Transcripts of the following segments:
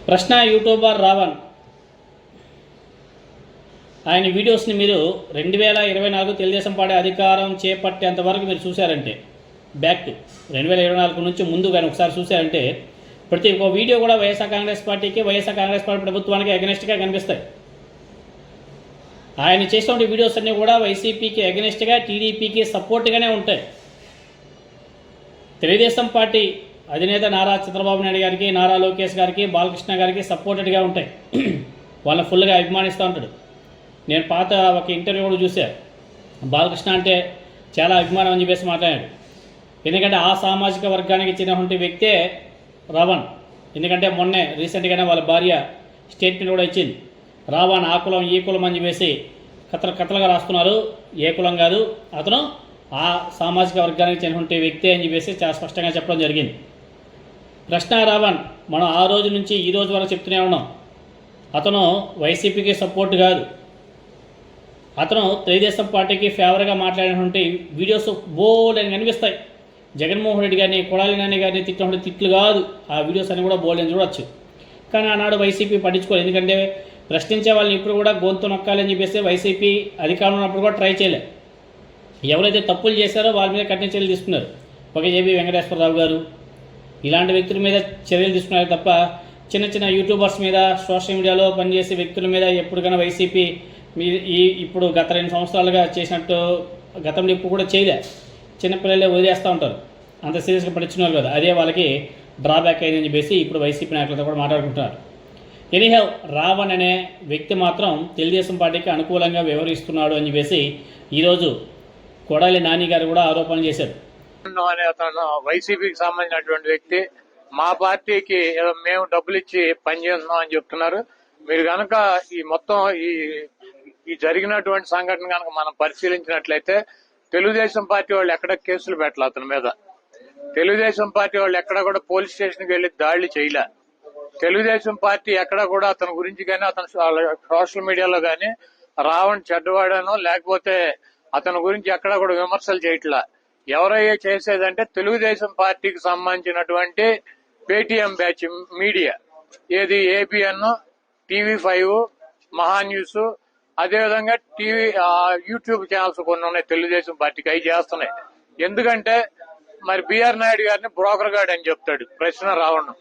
ప్రశ్న యూట్యూబర్ రావణ్ ఆయన వీడియోస్ని మీరు 2024 తెలుగుదేశం పార్టీ అధికారం చేపట్టేంత వరకు మీరు చూశారంటే బ్యాక్ టు 2024 నుంచి ముందు కానీ ఒకసారి చూశారంటే ప్రతి ఒక్క వీడియో కూడా వైఎస్ఆర్ కాంగ్రెస్ పార్టీకి వైఎస్ఆర్ కాంగ్రెస్ పార్టీ ప్రభుత్వానికి అగెనిస్ట్గా కనిపిస్తాయి. ఆయన చేసినటువంటి వీడియోస్ అన్నీ కూడా వైసీపీకి అగెనిస్ట్గా టీడీపీకి సపోర్ట్గానే ఉంటాయి. తెలుగుదేశం పార్టీ అధినేత నారా చంద్రబాబు నాయుడు గారికి, నారా లోకేష్ గారికి, బాలకృష్ణ గారికి సపోర్టెడ్గా ఉంటాయి. వాళ్ళని ఫుల్గా అభిమానిస్తూ ఉంటాడు. నేను పాత ఒక ఇంటర్వ్యూ కూడా చూశాను. బాలకృష్ణ అంటే చాలా అభిమానం అని చెప్పేసి మాట్లాడాడు. ఎందుకంటే ఆ సామాజిక వర్గానికి చెందినటువంటి వ్యక్తే రావణ్. ఎందుకంటే మొన్నే రీసెంట్గానే వాళ్ళ భార్య స్టేట్మెంట్ కూడా ఇచ్చింది. రావణ్ ఆ కులం ఈ కులం అని చెప్పేసి కథలుగా రాస్తున్నారు. ఏ కులం కాదు, అతను ఆ సామాజిక వర్గానికి చెందినటువంటి వ్యక్తి అని చెప్పేసి చాలా స్పష్టంగా చెప్పడం జరిగింది. ప్రశ్న రావణ్ మనం ఆ రోజు నుంచి ఈ రోజు వరకు చెప్తూనే ఉన్నాం. అతను వైసీపీకి సపోర్ట్ కాదు, అతను తెలుగుదేశం పార్టీకి ఫేవర్గా మాట్లాడినటువంటి వీడియోస్ బోల్డ్ అని కనిపిస్తాయి. జగన్మోహన్ రెడ్డి గారిని, కొడాలి నాని గారిని తిట్టినటువంటి తిట్లు కాదు, ఆ వీడియోస్ అన్ని కూడా బోల్డ్ అని చూడొచ్చు. కానీ ఆనాడు వైసీపీ పట్టించుకోలేదు. ఎందుకంటే ప్రశ్నించే వాళ్ళని ఇప్పుడు కూడా గొంతు నొక్కాలని చెప్పేసి వైసీపీ అధికారంలో ఉన్నప్పుడు కూడా ట్రై చేయలేదు. ఎవరైతే తప్పులు చేశారో వాళ్ళ మీద కఠిన చర్యలు తీసుకున్నారు. ఒక ఏబీ వెంకటేశ్వరరావు గారు ఇలాంటి వ్యక్తుల మీద చర్యలు తీసుకున్నారు తప్ప చిన్న చిన్న యూట్యూబర్స్ మీద, సోషల్ మీడియాలో పనిచేసే వ్యక్తుల మీద ఎప్పటికైనా వైసీపీ ఇప్పుడు గత 2 సంవత్సరాలుగా చేసినట్టు గతంలో ఇప్పుడు కూడా చేయలే. చిన్నపిల్లలే వదిలేస్తూ ఉంటారు, అంత సీరియస్గా పట్టించుకున్నారు కదా, అదే వాళ్ళకి డ్రాబ్యాక్ అయిందని చెప్పేసి ఇప్పుడు వైసీపీ నాయకులతో కూడా మాట్లాడుకుంటున్నారు. ఎనీహౌ రావణ్ అనే వ్యక్తి మాత్రం తెలుగుదేశం పార్టీకి అనుకూలంగా వ్యవహరిస్తున్నాడు అని చెప్పేసి ఈరోజు కొడాలి నాని గారు కూడా ఆరోపణలు చేశారు. అనే అతను వైసీపీకి సంబంధించినటువంటి వ్యక్తి మా పార్టీకి మేము డబ్బులు ఇచ్చి పనిచేస్తున్నాం అని చెప్తున్నారు. మీరు కనుక ఈ మొత్తం ఈ జరిగినటువంటి సంఘటన కనుక మనం పరిశీలించినట్లయితే తెలుగుదేశం పార్టీ వాళ్ళు ఎక్కడ కేసులు పెట్టలే అతని మీద. తెలుగుదేశం పార్టీ వాళ్ళు ఎక్కడ కూడా పోలీస్ స్టేషన్కి వెళ్లి దాడులు చేయలే. తెలుగుదేశం పార్టీ ఎక్కడ కూడా అతని గురించి కానీ, అతను సోషల్ మీడియాలో కానీ రావణ్ చెడ్డవాడనో లేకపోతే అతని గురించి ఎక్కడ కూడా విమర్శలు చేయట్లా. ఎవరయ్యే చేసేదంటే తెలుగుదేశం పార్టీకి సంబంధించినటువంటి పేటీఎం బ్యాచ్ మీడియా, ఏది ఏబిఎన్, టీవీ5, మహా న్యూస్, అదేవిధంగా యూట్యూబ్ ఛానల్స్ కొన్ని ఉన్నాయి తెలుగుదేశం పార్టీకి, అవి చేస్తున్నాయి. ఎందుకంటే మరి బిఆర్ నాయుడు గారిని బ్రోకర్ గార్డ్ అని చెప్తాడు ప్రశ్న రావణ్.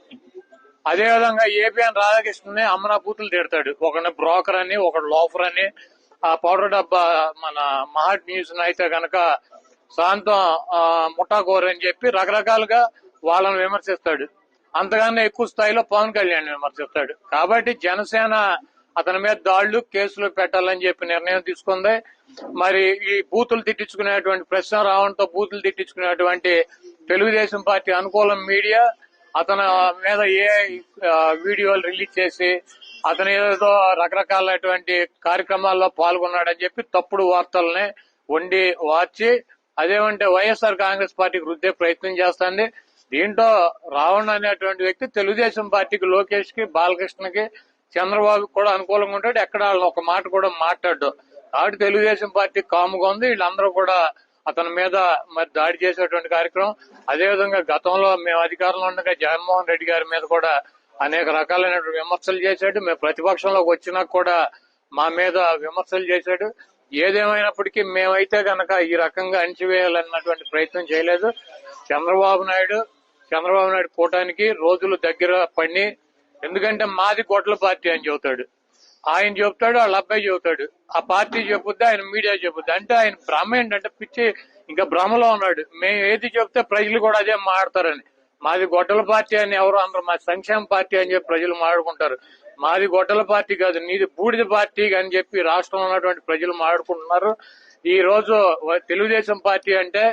అదేవిధంగా ఏబిఎన్ రాధాకృష్ణని అమరాబూతులు తిడతాడు. ఒకరిని బ్రోకర్ అని, ఒకడు లోఫర్ అని. ఆ పౌడర్ డబ్బా మన మహా న్యూస్ అయితే కనుక శాంతం ముఠాకోర్ అని చెప్పి రకరకాలుగా వాళ్ళని విమర్శిస్తాడు. అంతకన్నా ఎక్కువ స్థాయిలో పవన్ కళ్యాణ్ విమర్శిస్తాడు. కాబట్టి జనసేన అతని మీద దాళ్లు, కేసులు పెట్టాలని చెప్పి నిర్ణయం తీసుకుంది. మరి ఈ బూతులు తిట్టించుకునేటువంటి ప్రశ్న రావడంతో బూతులు తిట్టించుకునేటువంటి తెలుగుదేశం పార్టీ అనుకూల మీడియా అతని మీద వీడియోలు రిలీజ్ చేసి అతను ఏదో రకరకాలైనటువంటి కార్యక్రమాల్లో పాల్గొన్నాడని చెప్పి తప్పుడు వార్తల్ని వండి వార్చి అదేమంటే వైఎస్ఆర్ కాంగ్రెస్ పార్టీకి రుద్దే ప్రయత్నం చేస్తుంది. దీంట్లో రావణ్ అనేటువంటి వ్యక్తి తెలుగుదేశం పార్టీకి, లోకేష్ కి, బాలకృష్ణకి, చంద్రబాబుకి కూడా అనుకూలంగా ఉంటాడు. ఎక్కడ వాళ్ళని ఒక మాట కూడా మాట్లాడు. కాబట్టి తెలుగుదేశం పార్టీ కాముగా ఉంది. వీళ్ళందరూ కూడా అతని మీద మరి దాడి చేసేటువంటి కార్యక్రమం. అదేవిధంగా గతంలో మేము అధికారంలో ఉండగా జగన్మోహన్ రెడ్డి గారి మీద కూడా అనేక రకాలైనటువంటి విమర్శలు చేశాడు. మేము ప్రతిపక్షంలోకి వచ్చినా కూడా మా మీద విమర్శలు చేశాడు. ఏదేమైనప్పటికీ మేమైతే కనుక ఈ రకంగా అణిచివేయాలన్నటువంటి ప్రయత్నం చేయలేదు. చంద్రబాబు నాయుడు కూటానికి రోజులు దగ్గర పడి, ఎందుకంటే మాది గొడ్ల పార్టీ అని చెబుతాడు. ఆయన చెబుతాడు, వాళ్ళ అబ్బాయి చెబుతాడు. ఆ పార్టీ చెబుద్ది, ఆయన మీడియా చెబుద్ది. అంటే ఆయన భ్రమ ఏంటంటే పిచ్చి, ఇంకా భ్రమలో ఉన్నాడు. మేము ఏది చెప్తే ప్రజలు కూడా అదే మాట్లాడతారని. మాది గొడ్డల పార్టీ అని ఎవరు అందరూ మా సంక్షేమ పార్టీ అని చెప్పి ప్రజలు మాట్లాడుకుంటారు. మాది గొడ్డల పార్టీ కాదు, నీది బూడిద పార్టీ అని చెప్పి రాష్ట్రంలో ఉన్నటువంటి ప్రజలు మాట్లాడుకుంటున్నారు. ఈ రోజు తెలుగుదేశం పార్టీ అంటే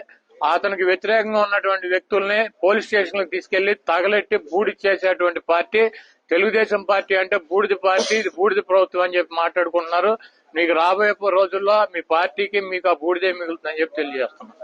అతనికి వ్యతిరేకంగా ఉన్నటువంటి వ్యక్తుల్ని పోలీస్ స్టేషన్లకు తీసుకెళ్లి తగలెట్టి బూడి చేసేటువంటి పార్టీ తెలుగుదేశం పార్టీ. అంటే బూడిద పార్టీ, ఇది బూడిద ప్రభుత్వం అని చెప్పి మాట్లాడుకుంటున్నారు. మీకు రాబోయే రోజుల్లో మీ పార్టీకి మీకు ఆ బూడిదే మిగులుతుందని చెప్పి తెలియజేస్తున్నాను.